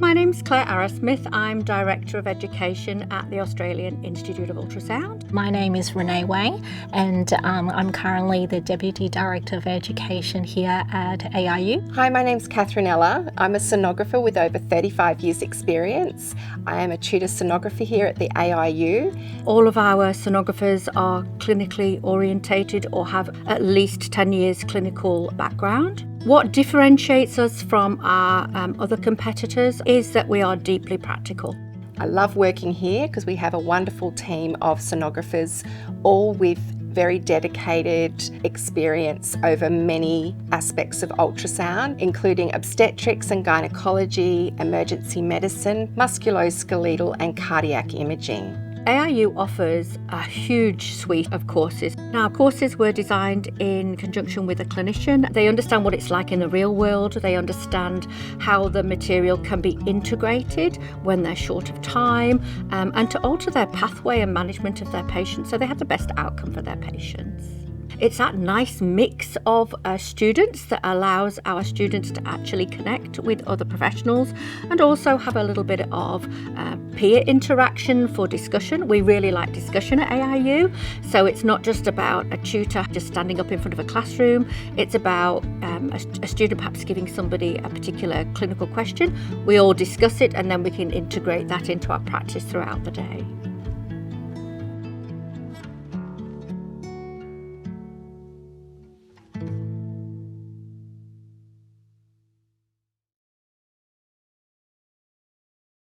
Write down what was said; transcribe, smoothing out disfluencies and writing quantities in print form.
My name's Claire Arrowsmith. I'm Director of Education at the Australian Institute of Ultrasound. My name is Renee Way, and I'm currently the Deputy Director of Education here at AIU. Hi, my name's Catherine Ella. I'm a sonographer with over 35 years experience. I am a tutor sonographer here at the AIU. All of our sonographers are clinically orientated or have at least 10 years clinical background. What differentiates us from our other competitors is that we are deeply practical. I love working here because we have a wonderful team of sonographers, all with very dedicated experience over many aspects of ultrasound, including obstetrics and gynecology, emergency medicine, musculoskeletal and cardiac imaging. AIU offers a huge suite of courses. Now, courses were designed in conjunction with a clinician. They understand what it's like in the real world. They understand how the material can be integrated when they're short of time, and to alter their pathway and management of their patients so they have the best outcome for their patients. It's that nice mix of students that allows our students to actually connect with other professionals and also have a little bit of peer interaction for discussion. We really like discussion at AIU, so it's not just about a tutor just standing up in front of a classroom. It's about a student perhaps giving somebody a particular clinical question. We all discuss it and then we can integrate that into our practice throughout the day.